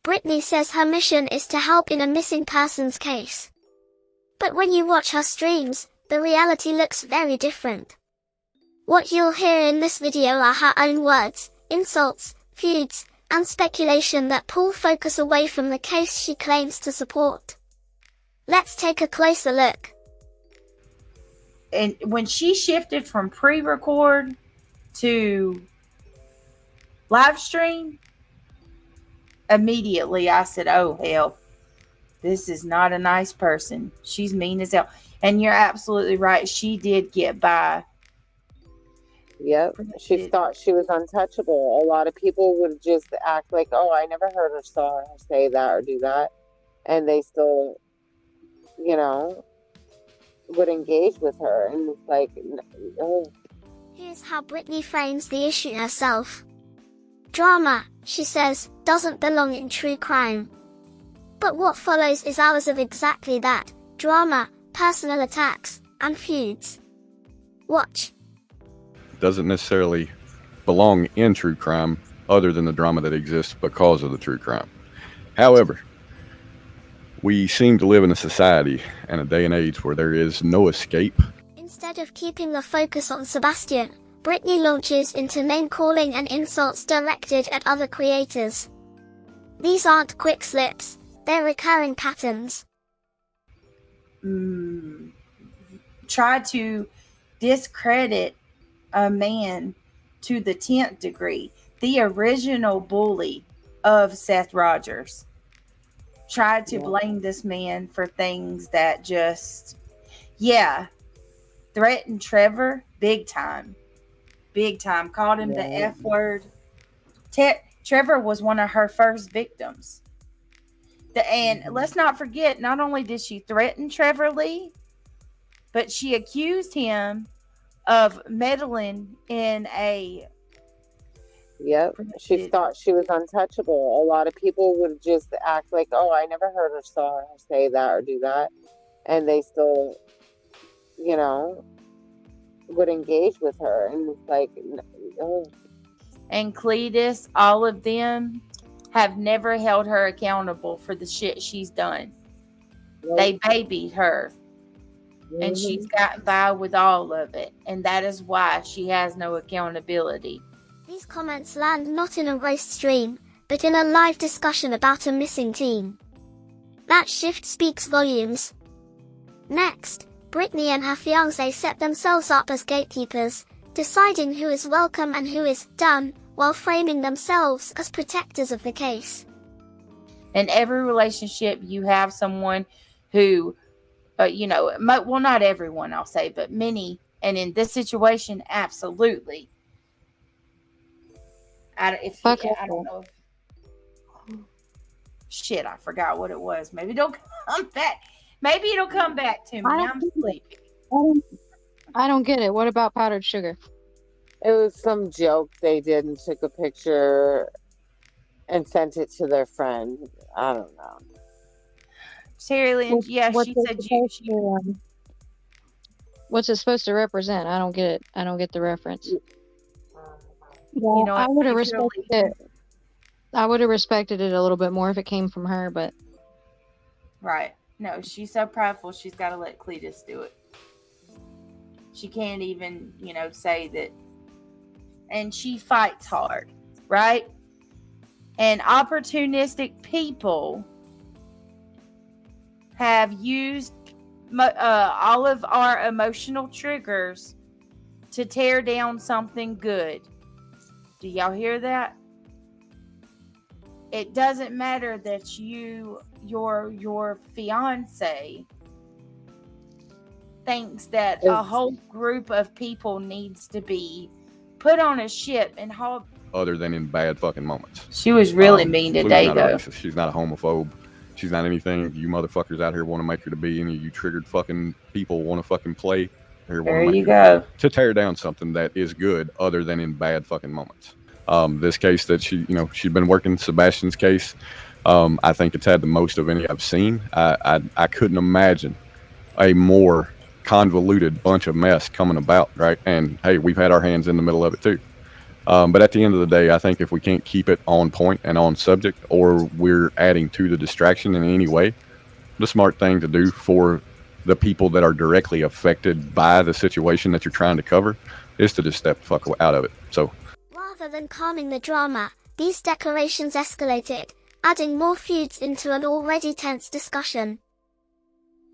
Britney says her mission is to help in a missing persons case. But when you watch her streams, the reality looks very different. What you'll hear in this video are her own words, insults, feuds, and speculation that pull focus away from the case she claims to support. Let's take a closer look. And when she shifted from pre-record to live stream, immediately I said, oh hell, this is not a nice person. She's mean as hell. And you're absolutely right. She did get by. Yep. She thought she was untouchable. A lot of people would just act like, oh, I never heard or saw her say that or do that. And they still, you know, would engage with her. And it's like, oh. Here's how Britney frames the issue herself. Drama, she says, doesn't belong in true crime. But what follows is hours of exactly that: drama, personal attacks, and feuds. Watch. Doesn't necessarily belong in true crime, other than the drama that exists because of the true crime. However, we seem to live in a society and a day and age where there is no escape. Instead of keeping the focus on Sebastian, Britney launches into name-calling and insults directed at other creators. These aren't quick slips, they're recurring patterns. Try to discredit a man to the 10th degree. The original bully of Seth Rogers tried to blame this man for things that just, threatened Trevor big time. Called him the F word. Trevor was one of her first victims. And let's not forget, not only did she threaten Trevor Lee, but she accused him of meddling in a... Yep. She thought she was untouchable. A lot of people would just act like, oh, I never heard or saw her say that or do that. And they still, you know, would engage with her. And it's like, oh. And Cletus, all of them have never held her accountable for the shit she's done. Yep. They babied her. And she's gotten by with all of it. And that is why she has no accountability. These comments land not in a roast stream, but in a live discussion about a missing teen. That shift speaks volumes. Next, Britney and her fiancé set themselves up as gatekeepers, deciding who is welcome and who is done, while framing themselves as protectors of the case. In every relationship, you have someone who, well, not everyone, I'll say, but many, and in this situation, absolutely. I don't know shit, I forgot what it was. Maybe it'll come back. Maybe it'll come back to me. I'm sleepy. I don't get it. What about powdered sugar? It was some joke they did and took a picture and sent it to their friend. I don't know. Terry Lynn, she said what's it supposed to represent? I don't get it. I don't get the reference. Yeah, I would have respected it. I would have respected it a little bit more if it came from her, but right. No, she's so prideful. She's got to let Cletus do it. She can't even, say that. And she fights hard, right? And opportunistic people have used all of our emotional triggers to tear down something good. Do y'all hear that? It doesn't matter that your fiancé thinks that a whole group of people needs to be put on a ship and hauled. Other than in bad fucking moments. She was really mean today, though. She's not a homophobe. She's not anything you motherfuckers out here want to make her to be. Any of you triggered fucking people want to fucking play. There you go. To tear down something that is good, other than in bad fucking moments. This case that she'd been working, Sebastian's case. I think it's had the most of any I've seen. I couldn't imagine a more convoluted bunch of mess coming about, right? And hey, we've had our hands in the middle of it too. But at the end of the day, I think if we can't keep it on point and on subject, or we're adding to the distraction in any way, the smart thing to do for the people that are directly affected by the situation that you're trying to cover is to just step the fuck out of it. So Rather than calming the drama, these decorations escalated, adding more feuds into an already tense discussion.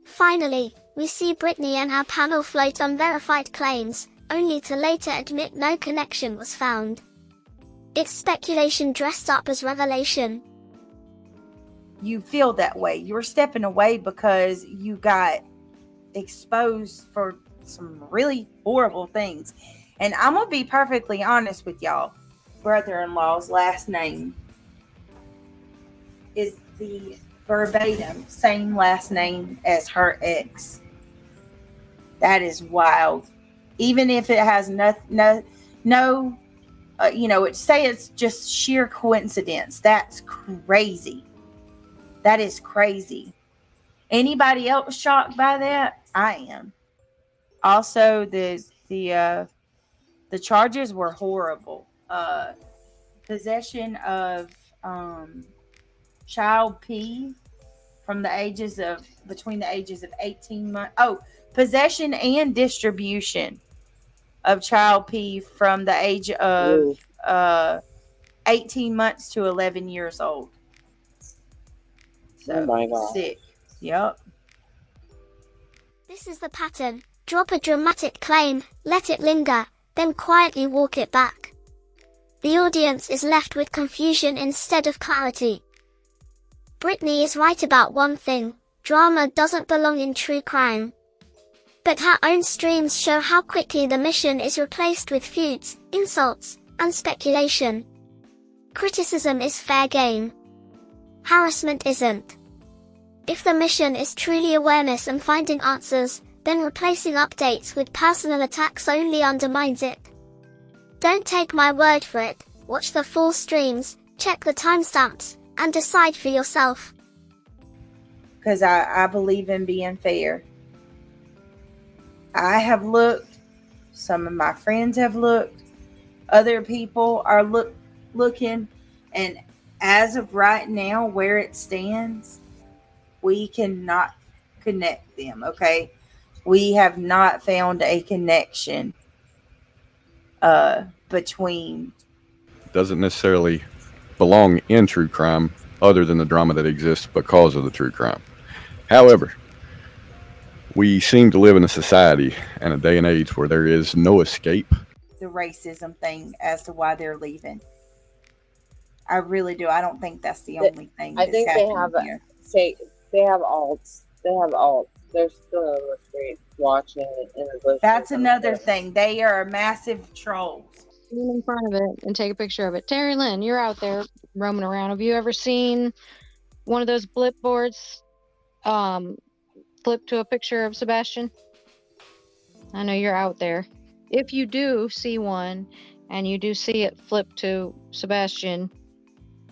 Finally, we see Britney and her panel float unverified claims, only to later admit no connection was found. It's speculation dressed up as revelation. You feel that way. You're stepping away because you got exposed for some really horrible things. And I'm going to be perfectly honest with y'all. Brother-in-law's last name is the verbatim same last name as her ex. That is wild. Even if it has no it's just sheer coincidence. That's crazy. That is crazy. Anybody else shocked by that? I am. Also, the charges were horrible. Possession of child P from between the ages of 18 months. Oh, possession and distribution of child P from the age of 18 months to 11 years old. So, oh my God. Sick. Yep. This is the pattern. Drop a dramatic claim, let it linger, then quietly walk it back. The audience is left with confusion instead of clarity. Britney is right about one thing: drama doesn't belong in true crime. But her own streams show how quickly the mission is replaced with feuds, insults, and speculation. Criticism is fair game. Harassment isn't. If the mission is truly awareness and finding answers, then replacing updates with personal attacks only undermines it. Don't take my word for it, watch the full streams, check the timestamps, and decide for yourself. Because I believe in being fair. I have looked, some of my friends have looked, other people are looking, and as of right now, where it stands, we cannot connect them, okay? We have not found a connection between. doesn't necessarily belong in true crime, other than the drama that exists because of the true crime. However, we seem to live in a society and a day and age where there is no escape. The racism thing as to why they're leaving. I really do. I don't think that's the only thing. I think they have here. They have alts. They have alts. They're still on the street watching in the bushes. That's another thing. They are massive trolls. In front of it and take a picture of it. Terry Lynn, you're out there roaming around. Have you ever seen one of those blip boards flip to a picture of Sebastian? I know you're out there. If you do see one and you do see it flip to Sebastian,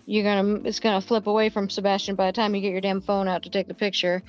it's gonna flip away from Sebastian by the time you get your damn phone out to take the picture.